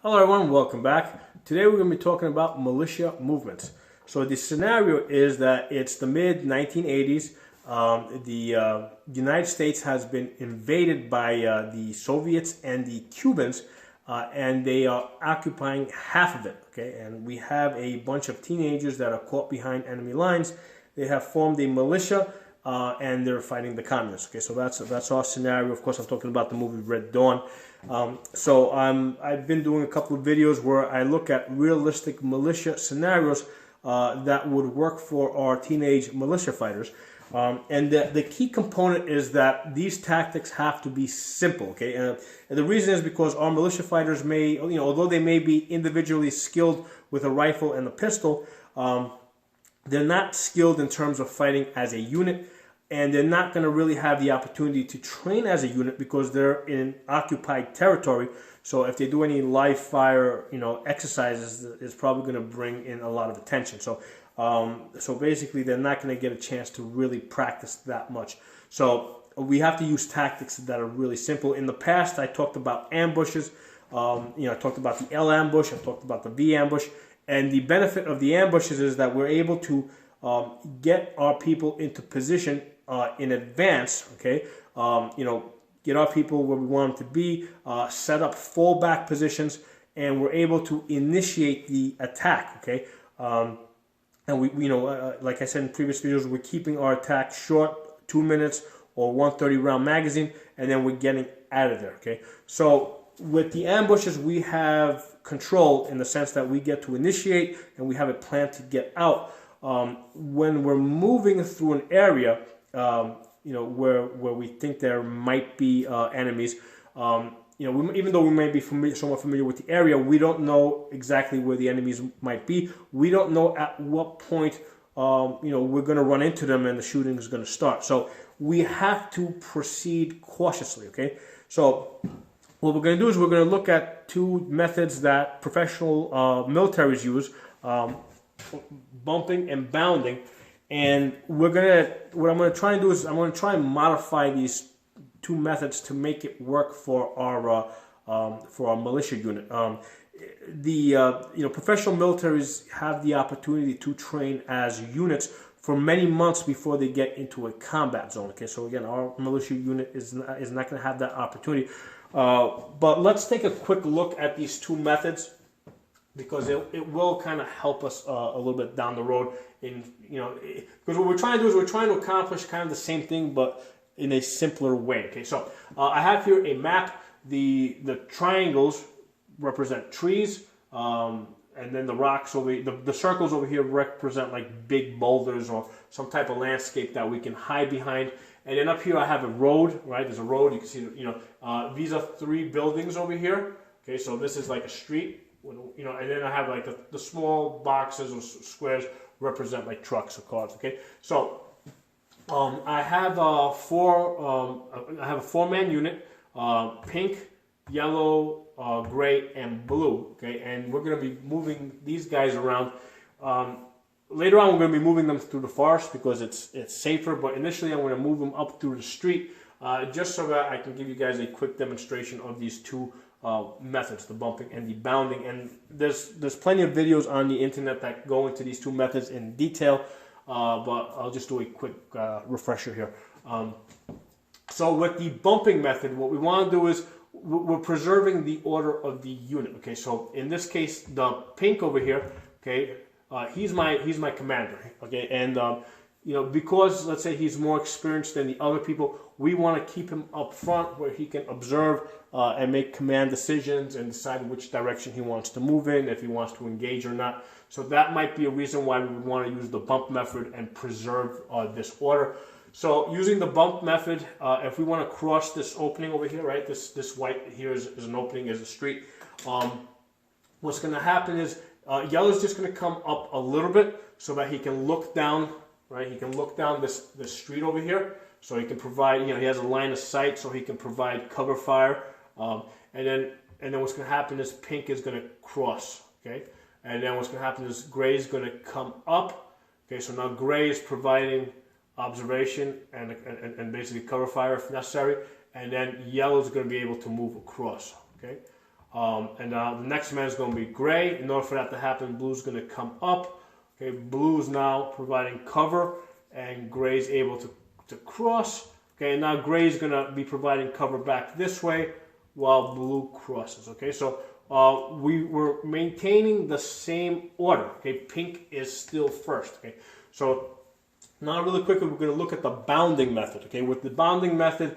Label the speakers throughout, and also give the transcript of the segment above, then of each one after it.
Speaker 1: Hello everyone, welcome back. Today we're going to be talking about militia movements. So the scenario is that it's the mid-1980s. The United States has been invaded by the Soviets and the Cubans, and they are occupying half of it. Okay, and we have a bunch of teenagers that are caught behind enemy lines. They have formed a militia, and they're fighting the communists. Okay, so that's our scenario. Of course, I'm talking about the movie Red Dawn. I've been doing a couple of videos where I look at realistic militia scenarios that would work for our teenage militia fighters. And the key component is that these tactics have to be simple. Okay, and the reason is because our militia fighters may, although they may be individually skilled with a rifle and a pistol, they're not skilled in terms of fighting as a unit. And they're not going to really have the opportunity to train as a unit because they're in occupied territory. So if they do any live fire, exercises, it's probably going to bring in a lot of attention. So basically, they're not going to get a chance to really practice that much. So we have to use tactics that are really simple. In the past, I talked about ambushes. I talked about the L ambush. I talked about the V ambush. And the benefit of the ambushes is that we're able to get our people into position in advance, okay, get our people where we want them to be, set up fallback positions, and we're able to initiate the attack, okay. And like I said in previous videos, we're keeping our attack short, 2 minutes or 130 round magazine, and then we're getting out of there, okay. So with the ambushes, we have control in the sense that we get to initiate and we have a plan to get out. When we're moving through an area, where we think there might be enemies, even though we may be somewhat familiar with the area, we don't know exactly where the enemies might be. We don't know at what point, we're going to run into them and the shooting is going to start. So we have to proceed cautiously, okay? So what we're going to do is we're going to look at two methods that professional militaries use, bumping and bounding. And what I'm going to try and do is I'm going to try and modify these two methods to make it work for our militia unit. Professional militaries have the opportunity to train as units for many months before they get into a combat zone. Okay, so again, our militia unit is not going to have that opportunity. But let's take a quick look at these two methods, because it will kind of help us a little bit down the road. Because what we're trying to do is we're trying to accomplish kind of the same thing, but in a simpler way. Okay, so I have here a map. The triangles represent trees, and then the rocks over the circles over here represent like big boulders or some type of landscape that we can hide behind. And then up here I have a road. Right, there's a road. You can see, these are 3 buildings over here. Okay, so this is like a street. And then I have like the small boxes or squares represent like trucks or cars. Okay, so I have a 4-man unit, pink, yellow, gray, and blue. Okay, and we're going to be moving these guys around. Later on, we're going to be moving them through the forest because it's safer. But initially, I'm going to move them up through the street, just so that I can give you guys a quick demonstration of these two methods, the bumping and the bounding. And there's plenty of videos on the internet that go into these two methods in detail, but I'll just do a quick refresher here. So with the bumping method, what we want to do is we're preserving the order of the unit. Okay, so in this case, the pink over here, okay, he's my commander. Okay, and because let's say he's more experienced than the other people, we want to keep him up front where he can observe and make command decisions and decide which direction he wants to move in, if he wants to engage or not. So that might be a reason why we would want to use the bump method and preserve this order. So using the bump method, if we want to cross this opening over here, right, this white here is an opening, is a street. What's going to happen is yellow's just going to come up a little bit so that he can look down. Right, he can look down this street over here, so he can provide. He has a line of sight, so he can provide cover fire. And then what's going to happen is pink is going to cross. Okay, and then what's going to happen is gray is going to come up. Okay, so now gray is providing observation and basically cover fire if necessary, and then yellow is going to be able to move across. Okay, And the next man is going to be gray. In order for that to happen, blue is going to come up. Okay, blue is now providing cover, and gray is able to cross. Okay, and now gray is going to be providing cover back this way while blue crosses. Okay, so we were maintaining the same order. Okay, pink is still first. Okay, so now really quickly we're going to look at the bounding method. Okay, with the bounding method,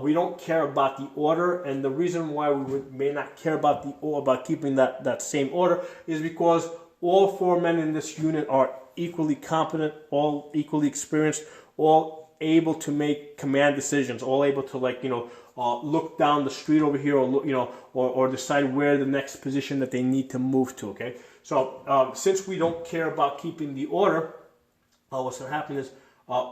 Speaker 1: we don't care about the order, and the reason why we may not care about keeping that same order is because all 4 men in this unit are equally competent, all equally experienced, all able to make command decisions, all able to look down the street over here, or look, or decide where the next position that they need to move to. Okay, so since we don't care about keeping the order, what's going to happen is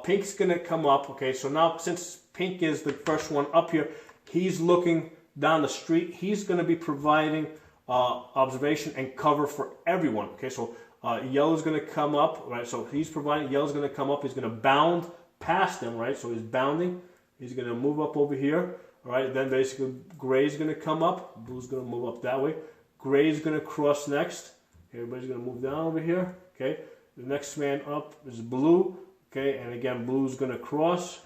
Speaker 1: pink's going to come up. Okay, so now since pink is the first one up here, he's looking down the street. He's going to be providing observation and cover for everyone. Okay, so yellow's going to come up, right? So he's providing, yellow's going to come up. He's going to bound past them, right? So he's bounding. He's going to move up over here, all right? Then basically gray's going to come up. Blue's going to move up that way. Gray's going to cross next. Everybody's going to move down over here, okay? The next man up is blue, okay? And again, blue's going to cross,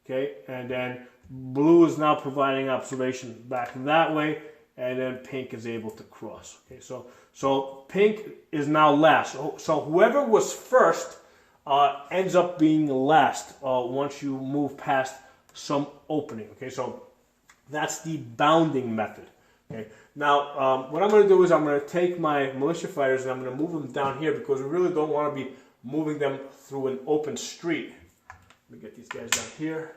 Speaker 1: okay? And then blue is now providing observation back that way, and then pink is able to cross. Okay, so pink is now last. So whoever was first ends up being last once you move past some opening. Okay, so that's the bounding method. Okay, now what I'm going to do is I'm going to take my militia fighters and I'm going to move them down here because we really don't want to be moving them through an open street. Let me get these guys down here.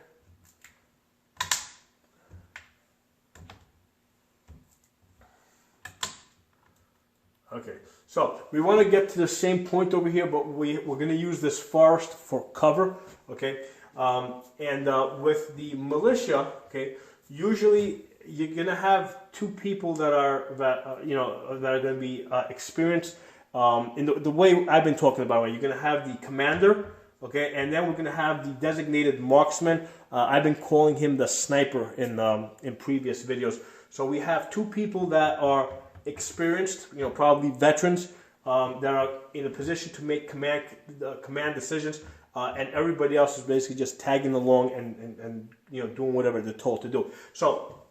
Speaker 1: Okay, so we want to get to the same point over here, but we're going to use this forest for cover. Okay, with the militia, okay, usually you're going to have 2 people that are going to be experienced in the way I've been talking about. Right? You're going to have the commander, okay, and then we're going to have the designated marksman. I've been calling him the sniper in previous videos. So we have 2 people that are experienced, probably veterans that are in a position to make command decisions, and everybody else is basically just tagging along and doing whatever they're told to do. So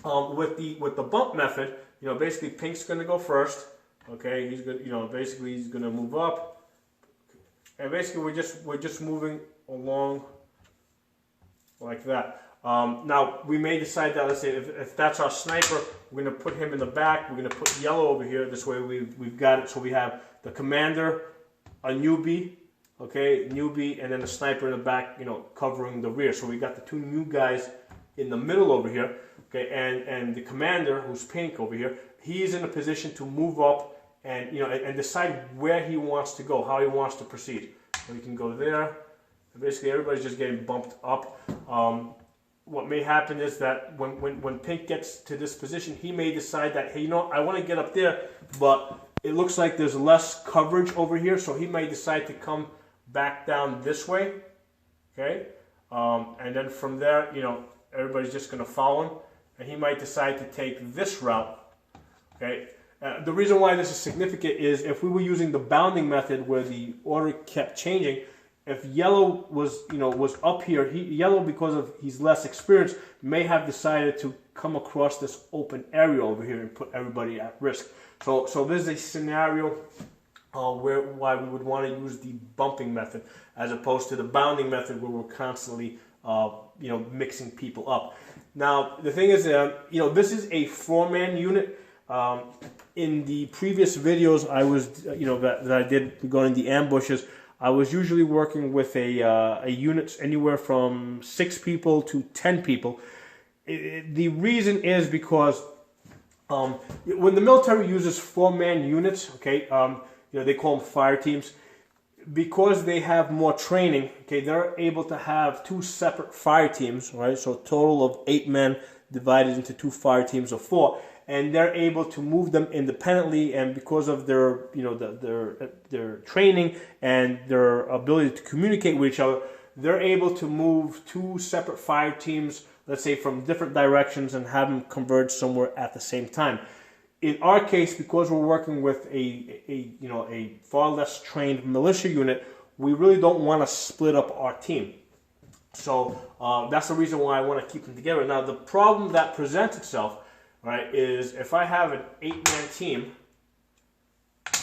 Speaker 1: with the bump method, basically pink's going to go first. Okay, he's going basically he's going to move up, and basically we're just moving along like that. Now we may decide that, let's say if that's our sniper, we're going to put him in the back. We're going to put yellow over here. This way we've got it. So we have the commander, a newbie, okay, and then the sniper in the back, covering the rear. So we got the 2 new guys in the middle over here, okay, and the commander, who's pink over here, he's in a position to move up and and decide where he wants to go, how he wants to proceed. So he can go there. Basically, everybody's just getting bumped up. What may happen is that when pink gets to this position, he may decide that, hey, I want to get up there, but it looks like there's less coverage over here, so he may decide to come back down this way, okay? And then from there, everybody's just going to follow him, and he might decide to take this route, okay? The reason why this is significant is if we were using the bounding method where the order kept changing, if yellow was up here, yellow, because of he's less experienced, may have decided to come across this open area over here and put everybody at risk. So this is a scenario why we would want to use the bumping method as opposed to the bounding method where we're constantly mixing people up. Now the thing is, this is a 4-man unit. In the previous videos I was that I did regarding the ambushes, I was usually working with a unit anywhere from 6 people to 10 people. The reason is because when the military uses 4-man units, okay, they call them fire teams, because they have more training, okay, they're able to have 2 separate fire teams, right? So a total of 8 men divided into 2 fire teams of 4. And they're able to move them independently, and because of their their training and their ability to communicate with each other, they're able to move 2 separate fire teams let's say from different directions, and have them converge somewhere at the same time. In our case, because we're working with a far less trained militia unit, we really don't want to split up our team. So that's the reason why I want to keep them together. Now, the problem that presents itself, right, is if I have an 8-man team,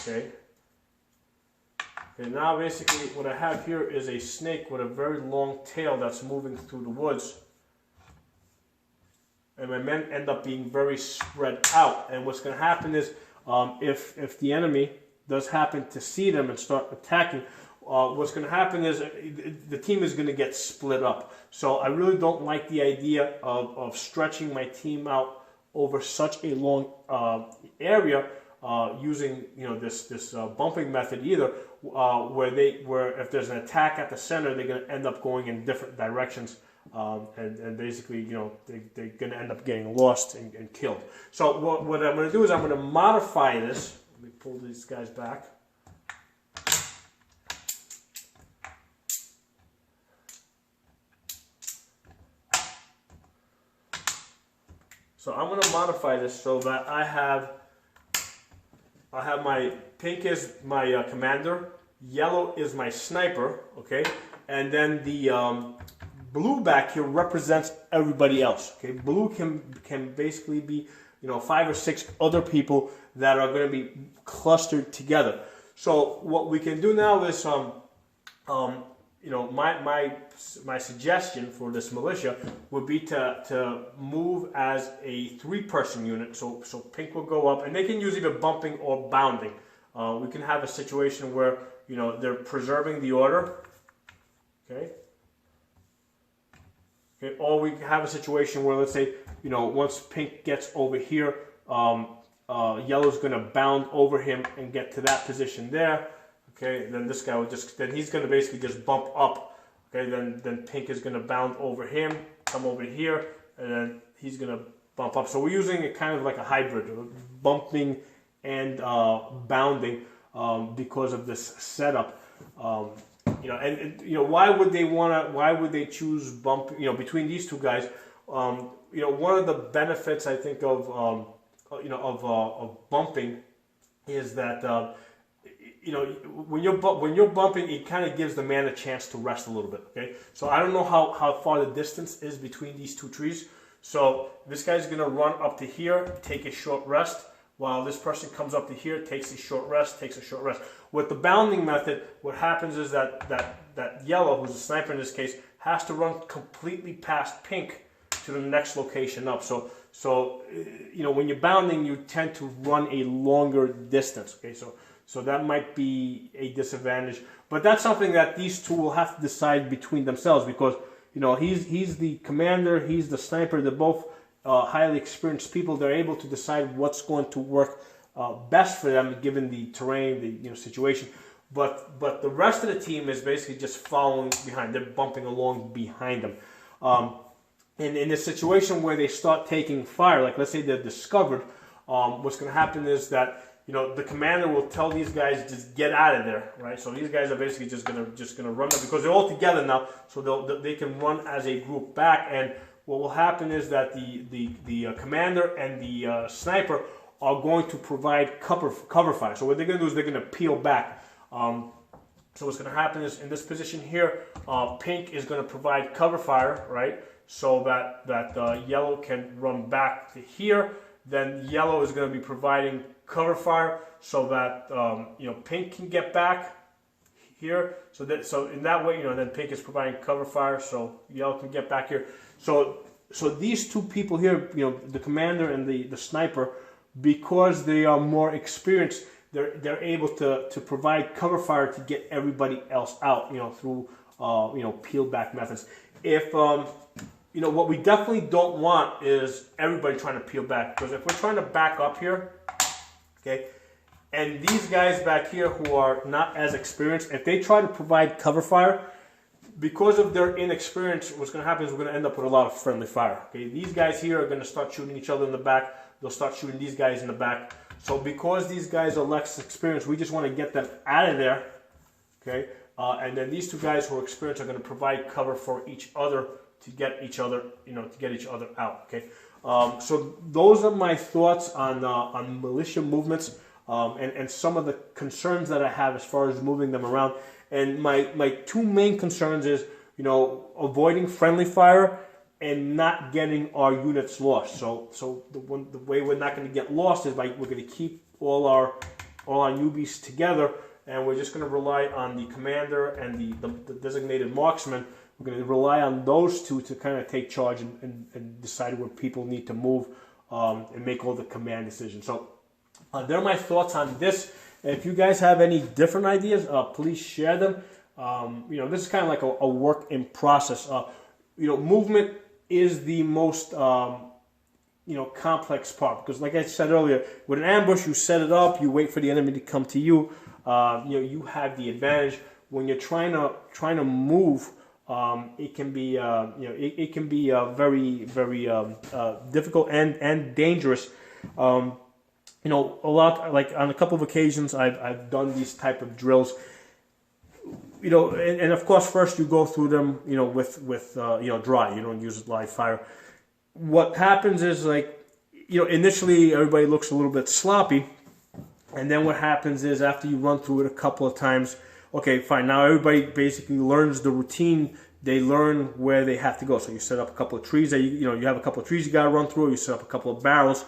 Speaker 1: okay, and now basically what I have here is a snake with a very long tail that's moving through the woods. And my men end up being very spread out. And what's going to happen is if the enemy does happen to see them and start attacking, what's going to happen is the team is going to get split up. So I really don't like the idea of stretching my team out over such a long area using this bumping method either, where if there's an attack at the center, they're going to end up going in different directions. And basically, they're going to end up getting lost and killed. So what I'm going to do is I'm going to modify this. Let me pull these guys back. So I'm going to modify this so that I have my pink is my commander, yellow is my sniper, okay, and then the blue back here represents everybody else. Okay, blue can basically be 5 or 6 other people that are going to be clustered together. So what we can do now is my suggestion for this militia would be to move as a 3-person unit. So pink will go up, and they can use either bumping or bounding. We can have a situation where they're preserving the order. Okay. Okay, or we have a situation where, let's say, once pink gets over here, yellow's going to bound over him and get to that position there. Okay, then this guy will then he's going to basically just bump up. Okay, then pink is going to bound over him, come over here, and then he's going to bump up. So we're using it kind of like a hybrid, bumping and bounding because of this setup. Why would they why would they choose bump? Between these two guys, one of the benefits I think of bumping is that when you're bumping, it kind of gives the man a chance to rest a little bit. Okay, so I don't know how far the distance is between these two trees. So this guy's gonna run up to here, take a short rest, while this person comes up to here, takes a short rest, With the bounding method, what happens is that yellow, who's a sniper in this case, has to run completely past pink to the next location up. So when you're bounding, you tend to run a longer distance. Okay, so that might be a disadvantage. But that's something that these two will have to decide between themselves, because he's the commander, he's the sniper. They're both highly experienced people. They're able to decide what's going to work best for them given the terrain, the situation. But the rest of the team is basically just following behind. They're bumping along behind them. In a situation where they start taking fire, like let's say they're discovered, what's going to happen is that the commander will tell these guys just get out of there, right? So these guys are basically just gonna run them because they're all together now, so they can run as a group back. And what will happen is that the commander and the sniper are going to provide cover fire. So what they're going to do is they're going to peel back. So what's going to happen is in this position here, pink is going to provide cover fire, right? So that yellow can run back to here. Then yellow is going to be providing cover fire so that pink can get back here. So in that way, then pink is providing cover fire so yellow can get back here. So these two people here, the commander and the sniper, because they are more experienced, they're able to provide cover fire to get everybody else out, through peel back methods. If what we definitely don't want is everybody trying to peel back, because if we're trying to back up here, okay, and these guys back here who are not as experienced, if they try to provide cover fire, because of their inexperience, what's going to happen is we're going to end up with a lot of friendly fire. Okay, these guys here are going to start shooting each other in the back. They'll start shooting these guys in the back. So because these guys are less experienced, we just want to get them out of there. Okay, and then these two guys who are experienced are going to provide cover for each other get each other, to get each other out. Okay, so those are my thoughts on militia movements, and some of the concerns that I have as far as moving them around. And my two main concerns is, avoiding friendly fire and not getting our units lost. So the way we're not going to get lost is we're going to keep all our newbies together, and we're just going to rely on the commander and the designated marksman. We're going to rely on those two to kind of take charge and decide where people need to move, and make all the command decisions. So they're my thoughts on this. If you guys have any different ideas, please share them. This is kind of like a work in process. Movement is the most complex part, because like I said earlier, with an ambush, you set it up, you wait for the enemy to come to you. You have the advantage. When you're trying to move, it can be very, very difficult and dangerous. A lot, like on a couple of occasions, I've done these type of drills. And of course, first you go through them, with dry. You don't use live fire. What happens is, initially everybody looks a little bit sloppy, and then what happens is, after you run through it a couple of times, okay, fine. Now everybody basically learns the routine. They learn where they have to go. So you set up a couple of trees that you have a couple of trees you got to run through. You set up a couple of barrels.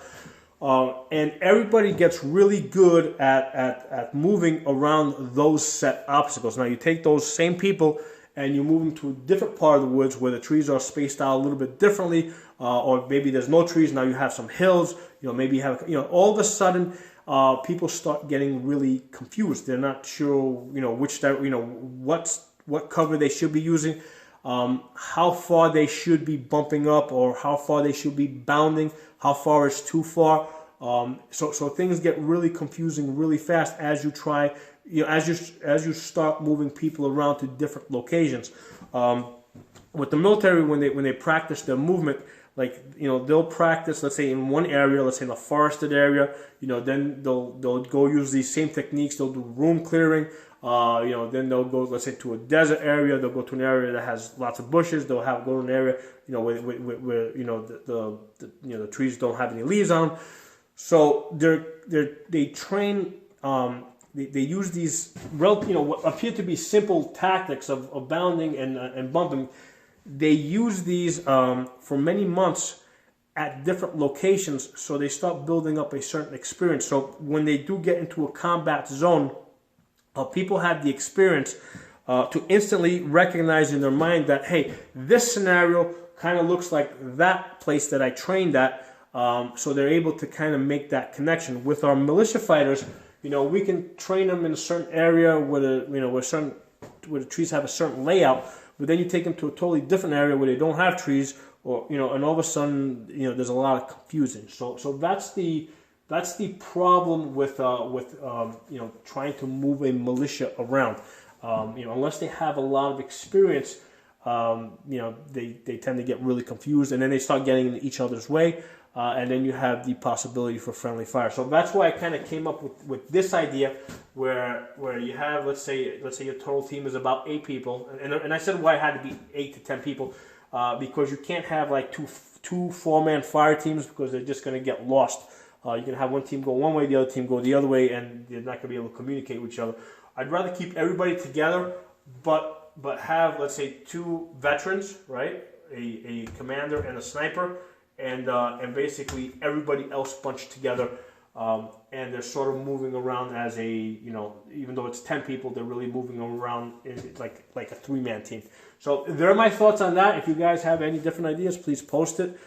Speaker 1: And everybody gets really good at moving around those set obstacles. Now you take those same people and you move them to a different part of the woods where the trees are spaced out a little bit differently, or maybe there's no trees. Now you have some hills. Maybe you have, all of a sudden people start getting really confused. They're not sure, what cover they should be using, how far they should be bumping up, or how far they should be bounding, how far is too far. So things get really confusing really fast as you try, as you start moving people around to different locations. With the military, when they practice their movement, they'll practice, let's say in one area, let's say in a forested area, then they'll go use these same techniques. They'll do room clearing. Then they'll go, let's say, to a desert area. They'll go to an area that has lots of bushes. They'll go to an area, where the trees don't have any leaves on them. So they train. They use these what appear to be simple tactics of bounding and bumping. They use these for many months at different locations, so they start building up a certain experience. So when they do get into a combat zone, people have the experience to instantly recognize in their mind that, hey, this scenario kind of looks like that place that I trained at. So they're able to kind of make that connection. With our militia fighters, we can train them in a certain area where the trees have a certain layout, but then you take them to a totally different area where they don't have trees, or and all of a sudden there's a lot of confusion. So that's the problem with trying to move a militia around. Unless they have a lot of experience, they tend to get really confused, and then they start getting in each other's way, and then you have the possibility for friendly fire. So that's why I kind of came up with this idea, where you have, let's say your total team is about 8 people, and I said why it had to be 8 to 10 people, because you can't have like two 4-man fire teams, because they're just going to get lost. You can have one team go one way, the other team go the other way, and they're not going to be able to communicate with each other. I'd rather keep everybody together, but have, let's say, 2 veterans, right? A commander and a sniper, and basically everybody else bunched together, and they're sort of moving around as a, even though it's 10 people, they're really moving around like a 3-man team. So there are my thoughts on that. If you guys have any different ideas, please post it.